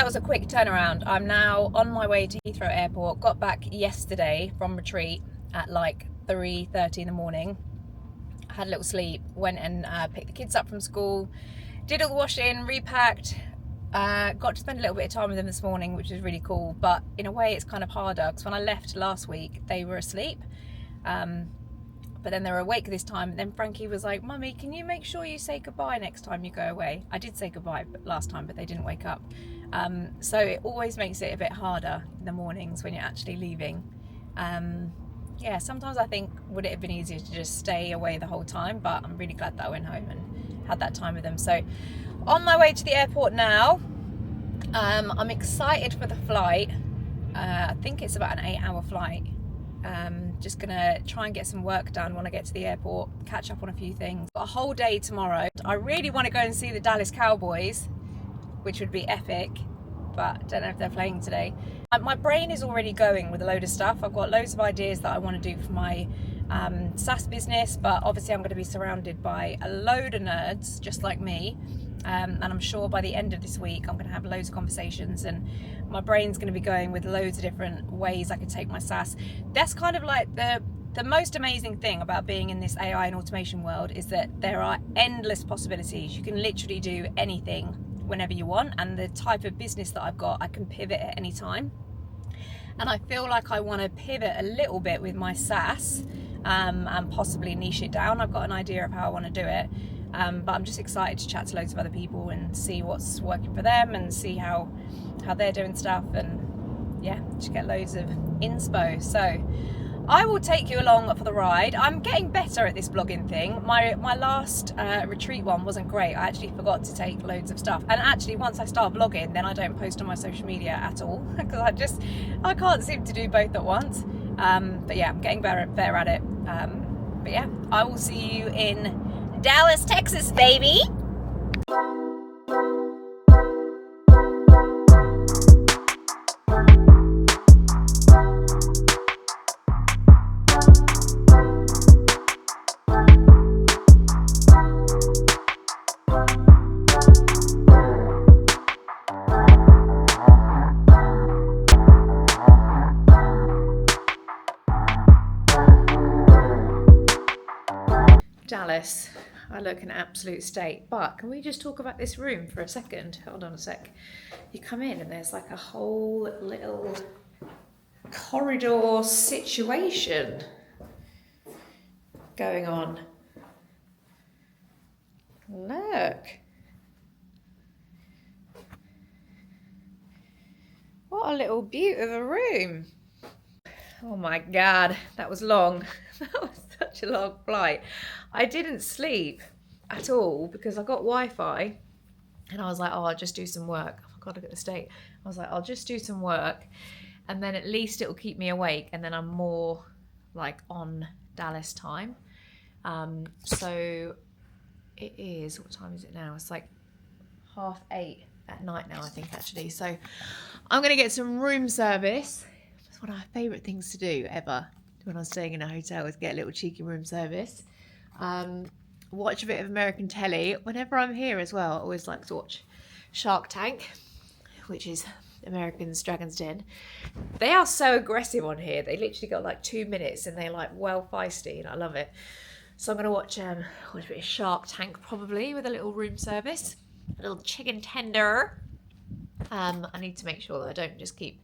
that was a quick turnaround. I'm now on my way to Heathrow Airport. Got back yesterday from retreat at like 3:30 in the morning. Had a little sleep, went and picked the kids up from school, did all the washing, repacked. Got to spend a little bit of time with them this morning, which was really cool. But in a way, it's kind of harder because when I left last week, they were asleep. But then they were awake this time. And then Frankie was like, "Mummy, can you make sure you say goodbye next time you go away?" I did say goodbye last time, but they didn't wake up. So it always makes it a bit harder in the mornings when you're actually leaving. Yeah, sometimes I think, would it have been easier to just stay away the whole time? But I'm really glad that I went home and had that time with them. So on my way to the airport now. I'm excited for the flight. I think it's about an 8-hour flight. Just gonna try and get some work done when I get to the airport, catch up on a few things. Got a whole day tomorrow. I really want to go and see the Dallas Cowboys, which would be epic, but I don't know if they're playing today. My brain is already going with a load of stuff. I've got loads of ideas that I want to do for my SaaS business, but obviously I'm going to be surrounded by a load of nerds just like me. And I'm sure by the end of this week I'm going to have loads of conversations and my brain's going to be going with loads of different ways I could take my SaaS. That's kind of like the most amazing thing about being in this AI and automation world is that there are endless possibilities. You can literally do anything whenever you want, and the type of business that I've got, I can pivot at any time. And I feel like I want to pivot a little bit with my SaaS and possibly niche it down. I've got an idea of how I want to do it. But I'm just excited to chat to loads of other people and see what's working for them and see how they're doing stuff, and yeah, just get loads of inspo. So I will take you along for the ride. I'm getting better at this blogging thing. My last retreat one wasn't great. I actually forgot to take loads of stuff, and actually once I start blogging, then I don't post on my social media at all because I can't seem to do both at once. But yeah, I'm getting better at it. But yeah, I will see you in Dallas, Texas, baby. Dallas, I look an absolute state, but can we just talk about this room for a second? Hold on a sec. You come in and there's like a whole little corridor situation going on. Look. What a little beaut of a room. Oh my God, that was long. That was such a long flight. I didn't sleep at all because I got Wi-Fi and I was like, oh, I'll just do some work. Oh my God, look at the state. I was like, I'll just do some work and then at least it'll keep me awake and then I'm more like on Dallas time. So it is, what time is it now? It's like 8:30 at night now, I think, actually. So I'm going to get some room service. It's one of my favourite things to do ever when I'm staying in a hotel is get a little cheeky room service. Watch a bit of American telly. Whenever I'm here as well, I always like to watch Shark Tank, which is American's Dragon's Den. They are so aggressive on here. They literally got like 2 minutes and they're like well feisty and I love it. So I'm going to watch a bit of Shark Tank probably with a little room service, a little chicken tender. I need to make sure that I don't just keep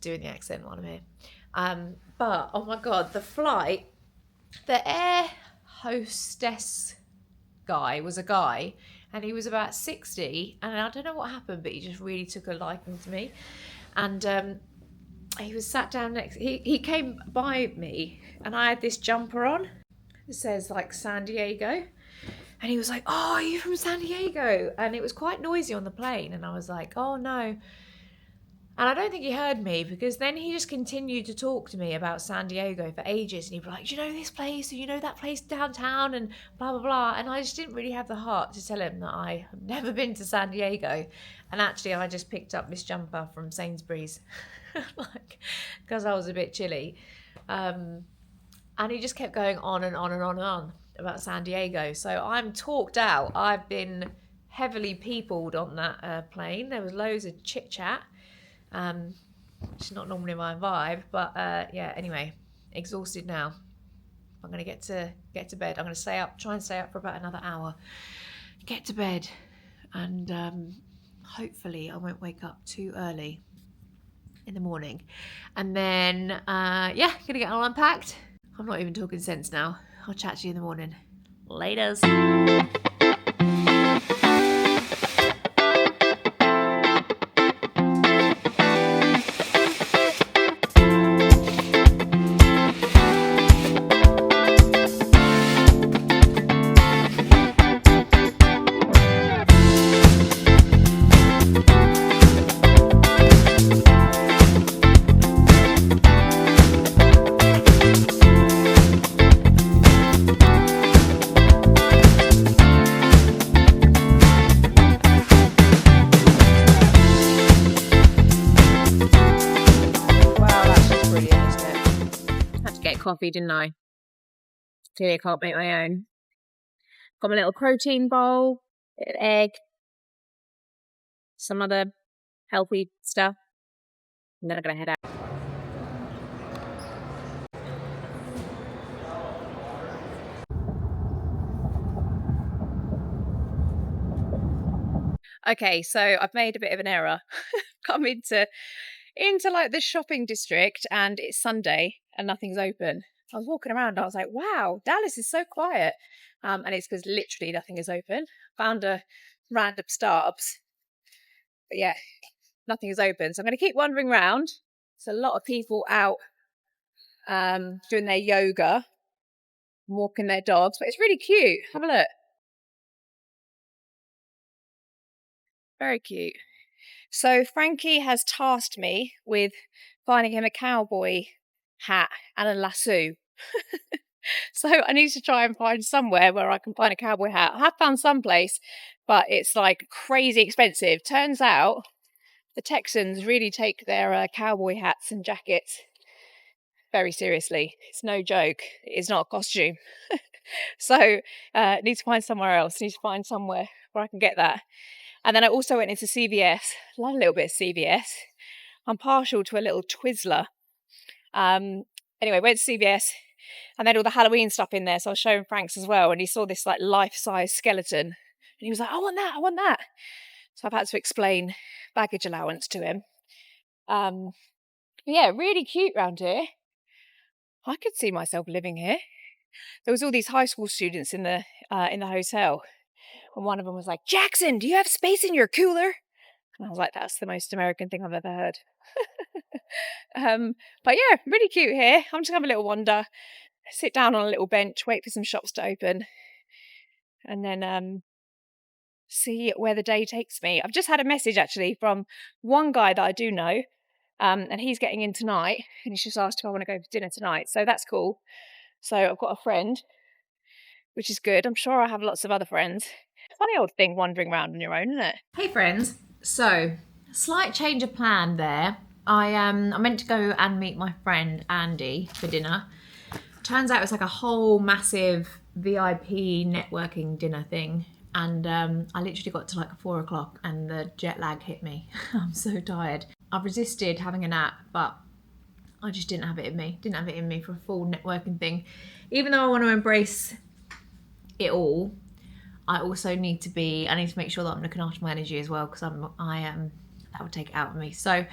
doing the accent while I'm here. But oh my God, the flight, the air hostess guy was a guy and he was about 60 and I don't know what happened, but he just really took a liking to me. And he was sat down next, he came by me and I had this jumper on. It says like San Diego. And he was like, oh, are you from San Diego? And it was quite noisy on the plane. And I was like, oh no. And I don't think he heard me because then he just continued to talk to me about San Diego for ages. And he'd be like, do you know this place? Or you know that place downtown? And blah, blah, blah. And I just didn't really have the heart to tell him that I have never been to San Diego. And actually, I just picked up this jumper from Sainsbury's because I was a bit chilly. And he just kept going on and on and on and on about San Diego. So I'm talked out. I've been heavily peopled on that plane. There was loads of chit chat, which is not normally my vibe. But yeah, anyway, exhausted now. I'm gonna get to bed. I'm gonna try and stay up for about another hour, get to bed, and hopefully I won't wake up too early in the morning. And then yeah, gonna get all unpacked. I'm not even talking sense now. I'll chat to you in the morning. Laters. Coffee, didn't I? Clearly I can't make my own. Got my little protein bowl, bit of egg, some other healthy stuff, and then I'm gonna head out. Okay, so I've made a bit of an error. Come into like the shopping district, and it's Sunday and nothing's open. I was walking around, I was like, wow, Dallas is so quiet. And it's because literally nothing is open. Found a random Starbucks, but yeah, nothing is open. So I'm going to keep wandering around. There's a lot of people out doing their yoga, walking their dogs, but it's really cute. Have a look. Very cute. So Frankie has tasked me with finding him a cowboy hat and a lasso. So I need to try and find somewhere where I can find a cowboy hat. I have found some place, but it's like crazy expensive. Turns out the Texans really take their cowboy hats and jackets very seriously. It's no joke. It's not a costume. So need to find somewhere else. Need to find somewhere where I can get that. And then I also went into CVS. Love a little bit of CVS. I'm partial to a little Twizzler. Anyway, went to CVS and they had all the Halloween stuff in there. So I was showing Frank's as well. And he saw this like life-size skeleton. And he was like, I want that, I want that. So I've had to explain baggage allowance to him. Yeah, really cute round here. I could see myself living here. There was all these high school students in the hotel. And one of them was like, Jackson, do you have space in your cooler? And I was like, that's the most American thing I've ever heard. But yeah, really cute here. I'm just going to have a little wander, sit down on a little bench, wait for some shops to open, and then see where the day takes me. I've just had a message actually from one guy that I do know, and he's getting in tonight, and he's just asked if I want to go for dinner tonight. So that's cool. So I've got a friend, which is good. I'm sure I have lots of other friends. Funny old thing wandering around on your own, isn't it? Hey friends. So, slight change of plan there. I meant to go and meet my friend Andy for dinner. Turns out it was like a whole massive VIP networking dinner thing. And I literally got to like 4 o'clock and the jet lag hit me. I'm so tired. I've resisted having a nap, but I just didn't have it in me. Didn't have it in me for a full networking thing. Even though I want to embrace it all, I also need to make sure that I'm looking after my energy as well, because that would take it out of me. So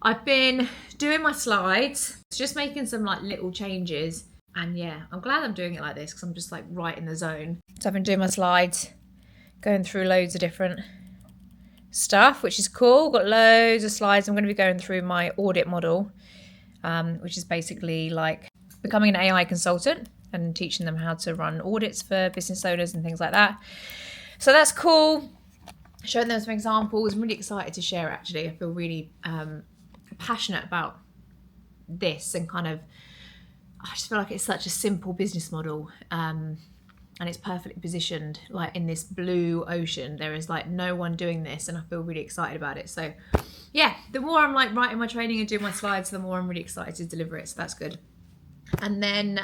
I've been doing my slides, just making some like little changes. And yeah, I'm glad I'm doing it like this because I'm just like right in the zone. So I've been doing my slides, going through loads of different stuff, which is cool. Got loads of slides. I'm going to be going through my audit model, which is basically like becoming an AI consultant and teaching them how to run audits for business owners and things like that. So that's cool. Showing them some examples. I'm really excited to share, actually. I feel really passionate about this, and kind of, I just feel like it's such a simple business model, and it's perfectly positioned like in this blue ocean. There is like no one doing this, and I feel really excited about it. So yeah, the more I'm like writing my training and doing my slides, the more I'm really excited to deliver it. So that's good. And then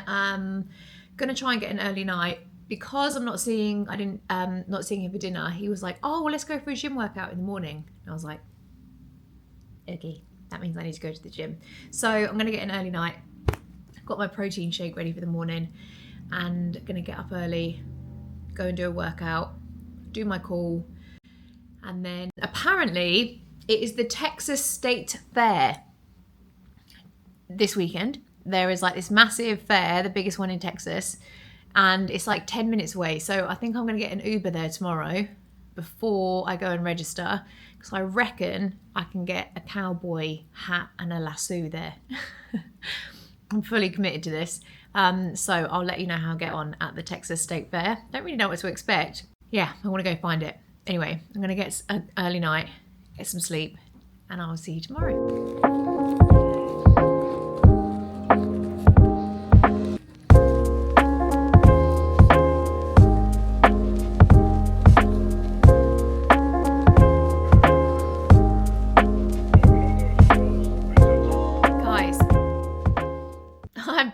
gonna try and get an early night because I'm not seeing him for dinner, he was like, oh, well, let's go for a gym workout in the morning. And I was like, okay, that means I need to go to the gym. So I'm going to get an early night. I've got my protein shake ready for the morning and going to get up early, go and do a workout, do my call. And then apparently it is the Texas State Fair this weekend. There is like this massive fair, the biggest one in Texas, and it's like 10 minutes away. So I think I'm going to get an Uber there tomorrow before I go and register, because I reckon I can get a cowboy hat and a lasso there. I'm fully committed to this. So I'll let you know how I get on at the Texas State Fair. Don't really know what to expect. Yeah, I want to go find it. Anyway, I'm going to get an early night, get some sleep, and I'll see you tomorrow.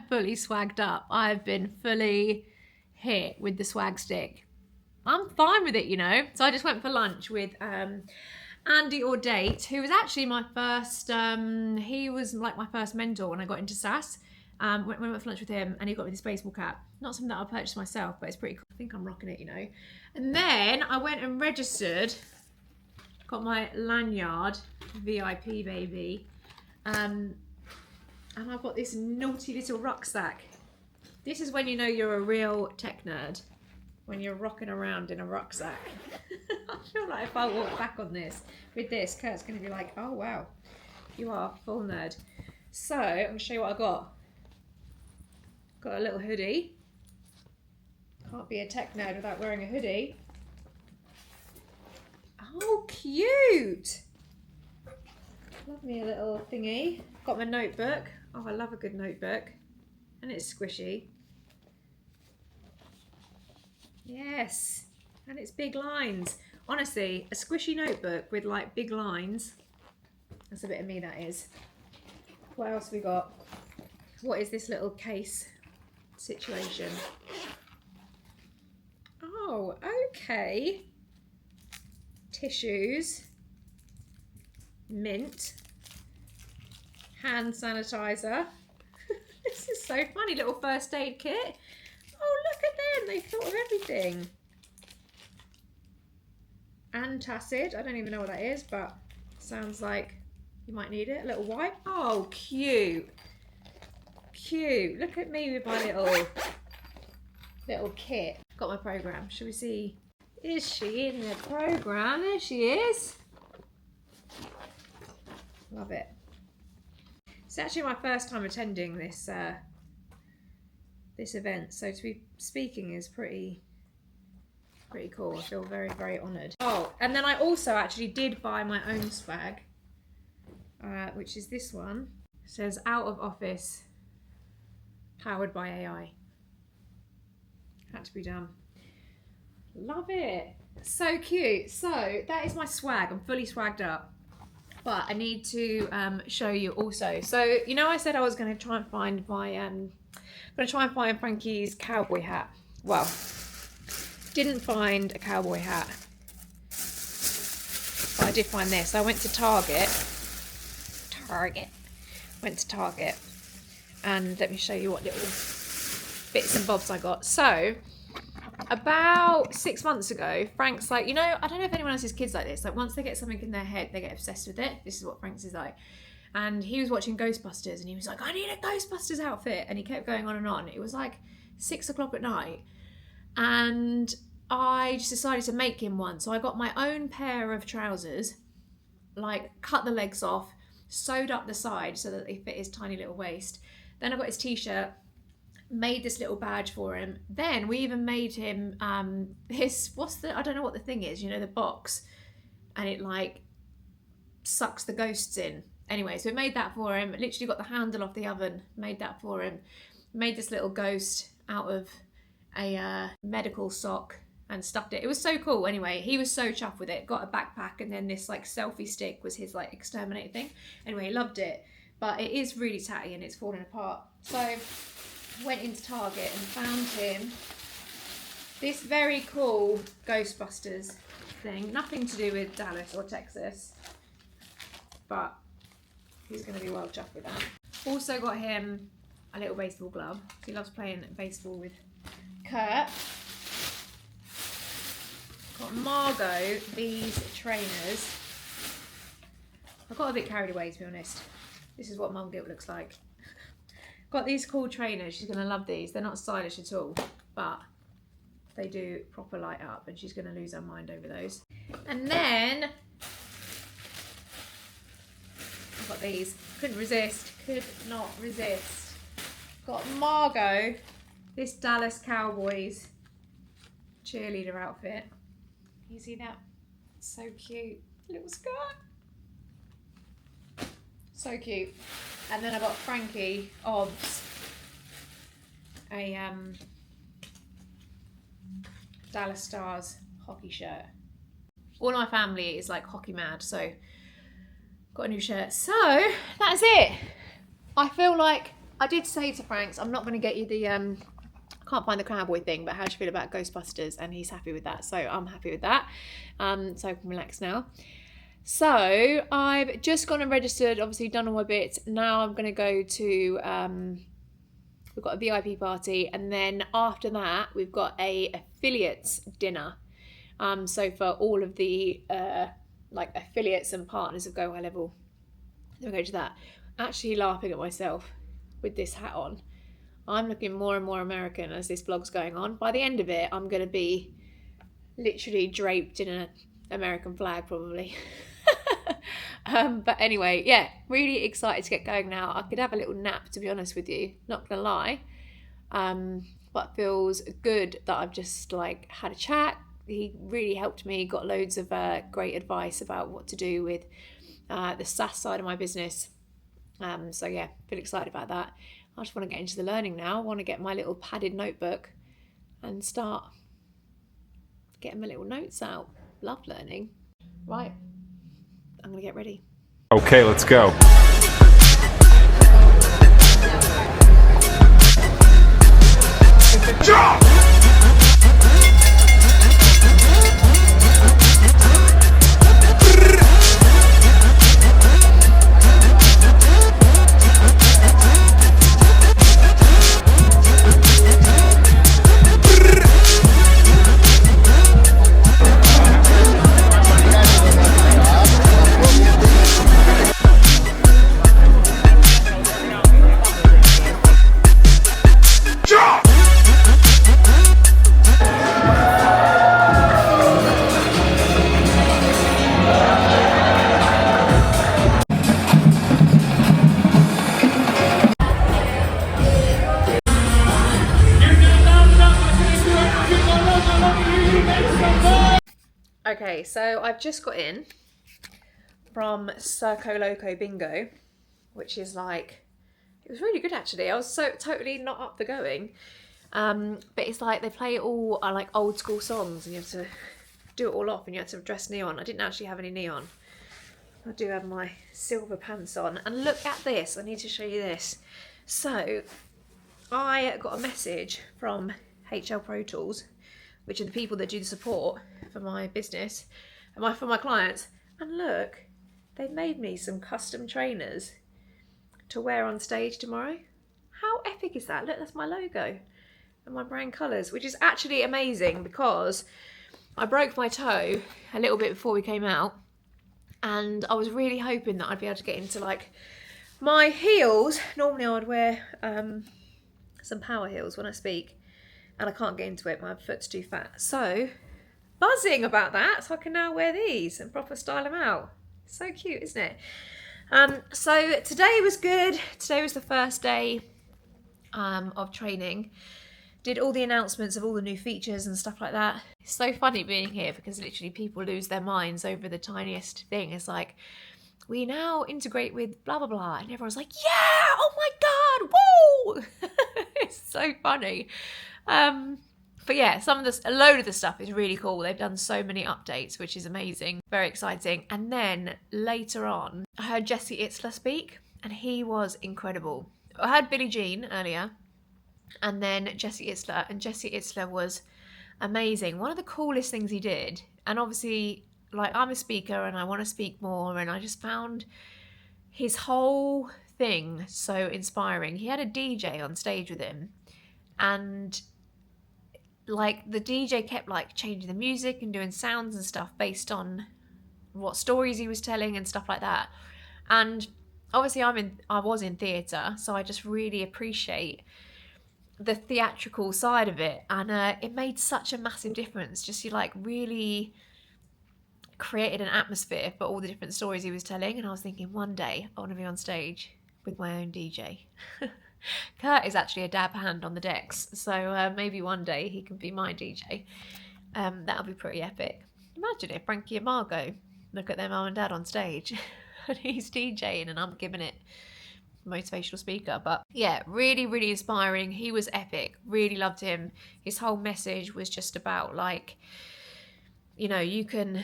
Fully swagged up. I've been fully hit with the swag stick. I'm fine with it, you know. So I just went for lunch with Andy Ordate, who was actually my first, he was like my first mentor when I got into SAS. Went for lunch with him, and he got me this baseball cap. Not something that I purchased myself, but it's pretty cool. I think I'm rocking it, you know. And then I went and registered, got my lanyard, VIP baby. And I've got this naughty little rucksack. This is when you know you're a real tech nerd, when you're rocking around in a rucksack. I feel like if I walk back on this, with this, Kurt's going to be like, oh wow, you are full nerd. So, I'm going to show you what I got. Got a little hoodie. Can't be a tech nerd without wearing a hoodie. Oh, cute! Love me a little thingy. Got my notebook. Oh, I love a good notebook. And it's squishy. Yes. And it's big lines. Honestly, a squishy notebook with like big lines. That's a bit of me, that is. What else have we got? What is this little case situation? Oh, okay. Tissues. Mint. Hand sanitizer. This is so funny, little first aid kit. Oh, look at them, they thought of everything. Antacid, I don't even know what that is, but sounds like you might need it. A little wipe. Oh, cute. Cute. Look at me with my little kit. Got my program. Shall we see? Is she in the program? There she is. Love it. It's actually my first time attending this this event, so to be speaking is pretty cool. I feel very, very honoured. Oh, and then I also actually did buy my own swag, which is this one. It says out of office, powered by AI. Had to be done. Love it. So cute. So that is my swag. I'm fully swagged up. But I need to show you also. So, you know, I said I was going to try and find Frankie's cowboy hat. Well, didn't find a cowboy hat. But I did find this. I went to Target. Went to Target. And let me show you what little bits and bobs I got. So, about 6 months ago, Frank's like, you know, I don't know if anyone else's kids like this. Like, once they get something in their head, they get obsessed with it. This is what Frank's is like. And he was watching Ghostbusters, and he was like, I need a Ghostbusters outfit. And he kept going on and on. It was like 6 o'clock at night. And I just decided to make him one. So I got my own pair of trousers, like cut the legs off, sewed up the side so that they fit his tiny little waist. Then I got his t-shirt, made this little badge for him. Then we even made him his, I don't know what the thing is, you know, the box, and it like sucks the ghosts in. Anyway, so we made that for him. Literally got the handle off the oven, made that for him. Made this little ghost out of a medical sock and stuffed it. It was so cool. Anyway, he was so chuffed with it. Got a backpack, and then this like selfie stick was his like exterminator thing. Anyway, he loved it, but it is really tatty and it's falling apart. So went into Target and found him this very cool Ghostbusters thing. Nothing to do with Dallas or Texas, but he's going to be well chuffed with that. Also got him a little baseball glove. He loves playing baseball with Kurt. Got Margot these trainers. I got a bit carried away, to be honest. This is what mum guilt looks like. Got these cool trainers. She's going to love these. They're not stylish at all, but they do proper light up, and she's going to lose her mind over those. And then I've got these. Couldn't resist. Could not resist. Got Margot this Dallas Cowboys cheerleader outfit. You see that? So cute. Little skirt. So cute. And then I got Frankie Obbs a Dallas Stars hockey shirt. All my family is like hockey mad, so got a new shirt. So that's it. I feel like I did say to Franks, I'm not going to get you the can't find the cowboy thing, but how do you feel about Ghostbusters? And he's happy with that, so I'm happy with that. So I can relax now. So I've just gone and registered, obviously done all my bits. Now I'm going to go to, we've got a VIP party, and then after that we've got a affiliates dinner. So for all of the like affiliates and partners of Go High Level, we'll go to that. Actually laughing at myself with this hat on. I'm looking more and more American as this vlog's going on. By the end of it, I'm going to be literally draped in an American flag probably. But anyway, yeah, really excited to get going now. I could have a little nap, to be honest with you, not gonna lie. But feels good that I've just like had a chat. He really helped me, got loads of great advice about what to do with the SaaS side of my business. So yeah, feel excited about that. I just want to get into the learning now. I want to get my little padded notebook and start getting my little notes out. Love learning. Right, I'm gonna get ready. Okay, let's go. Jump! Okay, so I've just got in from Circo Loco Bingo, which is like, it was really good actually. I was so totally not up for going, but it's like they play all like old school songs, and you have to do it all off, and you have to dress neon. I didn't actually have any neon. I do have my silver pants on, and look at this. I need to show you this. So I got a message from HL Pro Tools, which are the people that do the support for my business and for my clients. And look, they've made me some custom trainers to wear on stage tomorrow. How epic is that? Look, that's my logo and my brand colours, which is actually amazing because I broke my toe a little bit before we came out, and I was really hoping that I'd be able to get into like my heels. Normally I would wear some power heels when I speak, and I can't get into it, my foot's too fat. So buzzing about that, so I can now wear these and proper style them out. So cute, isn't it? So today was good. Today was the first day of training. Did all the announcements of all the new features and stuff like that. It's so funny being here because literally people lose their minds over the tiniest thing. It's like, we now integrate with blah, blah, blah. And everyone's like, yeah, oh my God, whoa! It's so funny. But yeah, a load of the stuff is really cool. They've done so many updates, which is amazing. Very exciting. And then later on, I heard Jesse Itzler speak, and he was incredible. I heard Billie Jean earlier, and then Jesse Itzler. And Jesse Itzler was amazing. One of the coolest things he did, and obviously, like, I'm a speaker and I want to speak more, and I just found his whole thing so inspiring. He had a DJ on stage with him, and like the DJ kept like changing the music and doing sounds and stuff based on what stories he was telling and stuff like that. And obviously I was in theatre, so I just really appreciate the theatrical side of it, and it made such a massive difference. Just you like really created an atmosphere for all the different stories he was telling, and I was thinking one day I want to be on stage with my own DJ. Kurt is actually a dab hand on the decks, so maybe one day he can be my DJ. That'll be pretty epic. Imagine if Frankie and Margot look at their mum and dad on stage and he's DJing and I'm giving it motivational speaker. But yeah, really, really inspiring. He was epic. Really loved him. His whole message was just about like, you know, you can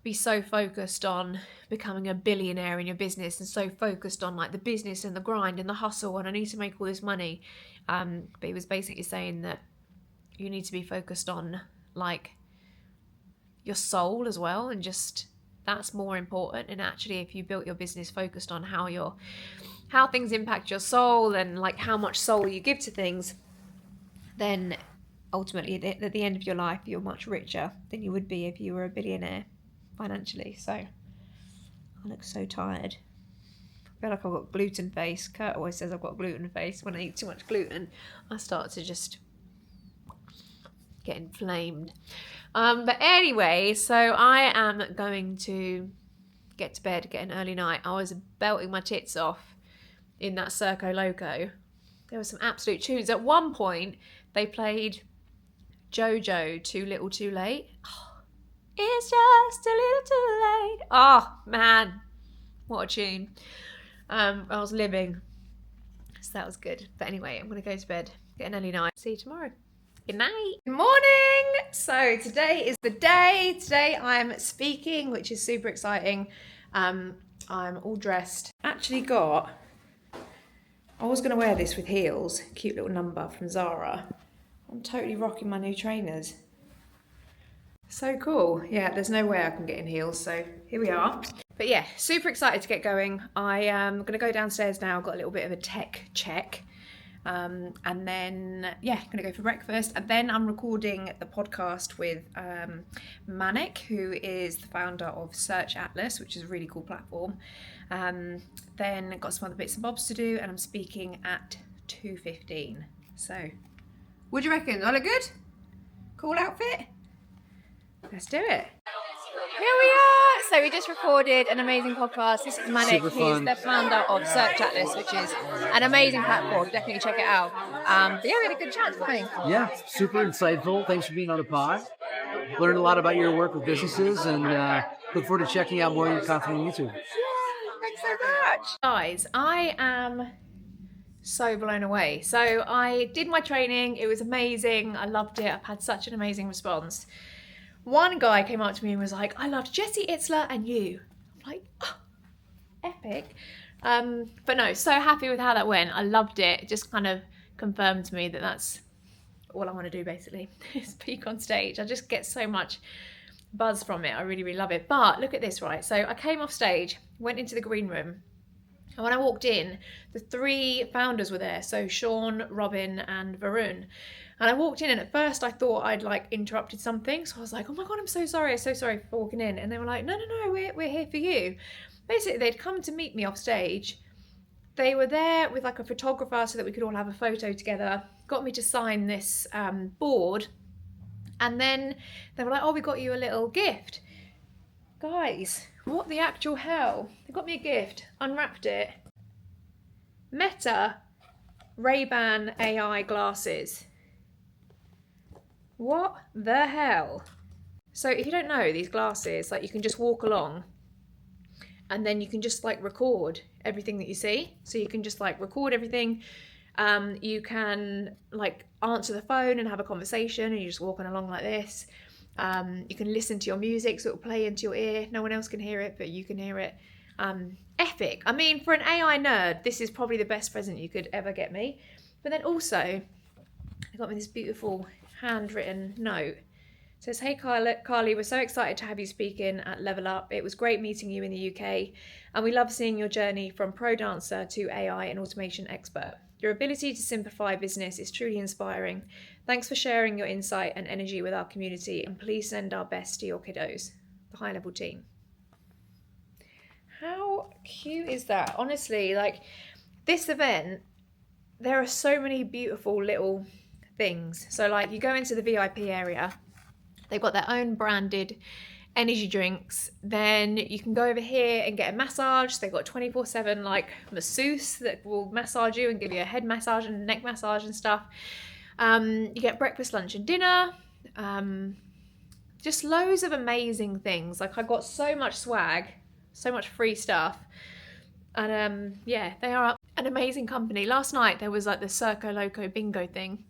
be so focused on becoming a billionaire in your business and so focused on like the business and the grind and the hustle and I need to make all this money. But he was basically saying that you need to be focused on like your soul as well, and just that's more important. And actually, if you built your business focused on how things impact your soul and like how much soul you give to things, then ultimately at the end of your life you're much richer than you would be if you were a billionaire financially. So I look so tired. I feel like I've got gluten face. Kurt always says I've got gluten face. When I eat too much gluten, I start to just get inflamed. But anyway, so I am going to get to bed, get an early night. I was belting my tits off in that Circo Loco. There were some absolute tunes. At one point, they played Jojo, Too Little Too Late. Oh, it's just a little too late. Oh, man. What a tune. I was living. So that was good. But anyway, I'm going to go to bed, get an early night. See you tomorrow. Good night. Good morning. So today is the day. Today I'm speaking, which is super exciting. I'm all dressed. Actually I was going to wear this with heels. Cute little number from Zara. I'm totally rocking my new trainers. So cool. Yeah, there's no way I can get in heels, so here we are. But yeah, super excited to get going. I am going to go downstairs now. I've got a little bit of a tech check. And then, yeah, I'm going to go for breakfast. And then I'm recording the podcast with Manik, who is the founder of Search Atlas, which is a really cool platform. Then got some other bits and bobs to do, and I'm speaking at 2:15. So, what do you reckon? Do I look good? Cool outfit? Let's do it. Here we are. So we just recorded an amazing podcast. This is Manik. He's the founder of Search Atlas, which is an amazing platform. Definitely check it out. But yeah, we had a good chat, I think. Yeah, super insightful. Thanks for being on the pod. Learned a lot about your work with businesses, and look forward to checking out more of your content on YouTube. Thanks so much. Guys, I am so blown away. So I did my training. It was amazing. I loved it. I've had such an amazing response. One guy came up to me and was like, I loved Jessie Itzler and you. I'm like, oh, epic. But no, so happy with how that went. I loved it. It just kind of confirmed to me that that's all I want to do, basically, speak on stage. I just get so much buzz from it. I really, really love it. But look at this, right? So I came off stage, went into the green room, and when I walked in, the 3 founders were there. So Sean, Robin, and Varun. And I walked in, and at first I thought I'd like interrupted something. So I was like, oh my God, I'm so sorry for walking in. And they were like, no, we're here for you. Basically, they'd come to meet me off stage. They were there with like a photographer so that we could all have a photo together. Got me to sign this board. And then they were like, oh, we got you a little gift. Guys, what the actual hell? They got me a gift, unwrapped it. Meta Ray-Ban AI glasses. What the hell? So if you don't know, these glasses, like you can just walk along and then you can just like record everything that you see. So you can just like record everything. You can like answer the phone and have a conversation, and you're just walking along like this. You can listen to your music, so it'll play into your ear. No one else can hear it, but you can hear it. Epic. I mean, for an AI nerd, this is probably the best present you could ever get me. But then also, they got me this beautiful handwritten note. It says, "Hey Carly, we're so excited to have you speaking at Level Up. It was great meeting you in the UK, and we love seeing your journey from pro dancer to AI and automation expert. Your ability to simplify business is truly inspiring. Thanks for sharing your insight and energy with our community, and please send our best to your kiddos, the High Level team." How cute is that? Honestly, like, this event, there are so many beautiful little things. So like, you go into the VIP area, they've got their own branded energy drinks. Then you can go over here and get a massage. They've got 24/7 like masseuse that will massage you and give you a head massage and neck massage and stuff. You get breakfast, lunch and dinner. Just loads of amazing things. Like, I got so much swag, so much free stuff. And yeah, they are an amazing company. Last night there was like the Circo Loco bingo thing,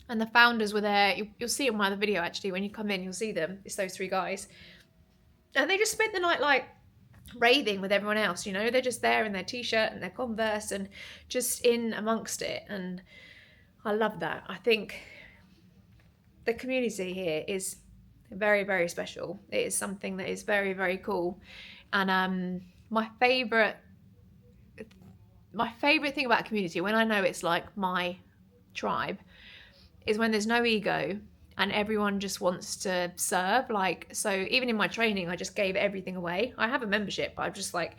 and the founders were there. You'll see it on my other video actually. When you come in, you'll see them. It's those three guys, and they just spent the night like raving with everyone else. You know, they're just there in their t-shirt and their Converse and just in amongst it. And I love that. I think the community here is very, very special. It is something that is very, very cool. And my favorite thing about community, when I know it's like my tribe, is when there's no ego and everyone just wants to serve. Like, so even in my training, I just gave everything away. I have a membership, but I'm just like,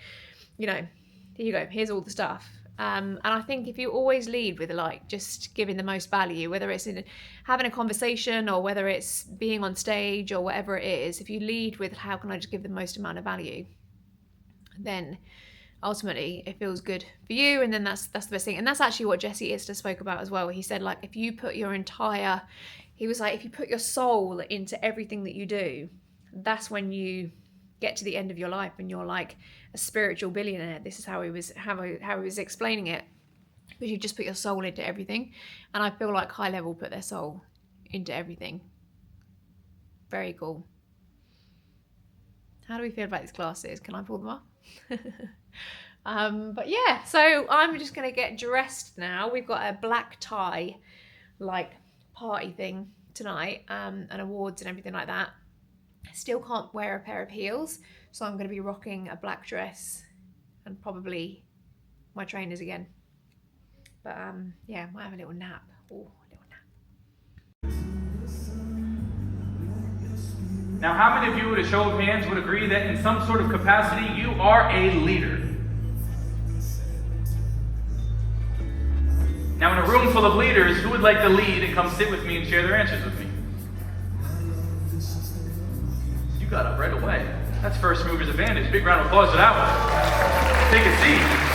you know, here you go, here's all the stuff. And I think if you always lead with like just giving the most value, whether it's in having a conversation or whether it's being on stage or whatever it is, if you lead with how can I just give the most amount of value, then ultimately it feels good for you. And then that's the best thing. And that's actually what Jesse Ister spoke about as well. He said, like, if you put your soul into everything that you do, that's when you get to the end of your life and you're like a spiritual billionaire. This is how he was explaining it, because you just put your soul into everything. And I feel like High Level put their soul into everything. Very cool. How do we feel about these glasses? Can I pull them off? But yeah, so I'm just gonna get dressed now. We've got a black tie like party thing tonight, and awards and everything like that. I still can't wear a pair of heels, so I'm going to be rocking a black dress and probably my trainers again. But yeah, I might have a little nap. Oh, a little nap. Now, how many of you, with a show of hands, would agree that in some sort of capacity you are a leader? Now, in a room full of leaders, who would like to lead and come sit with me and share their answers with me? You got up right away. That's first mover's advantage. Big round of applause for that one. Take a seat.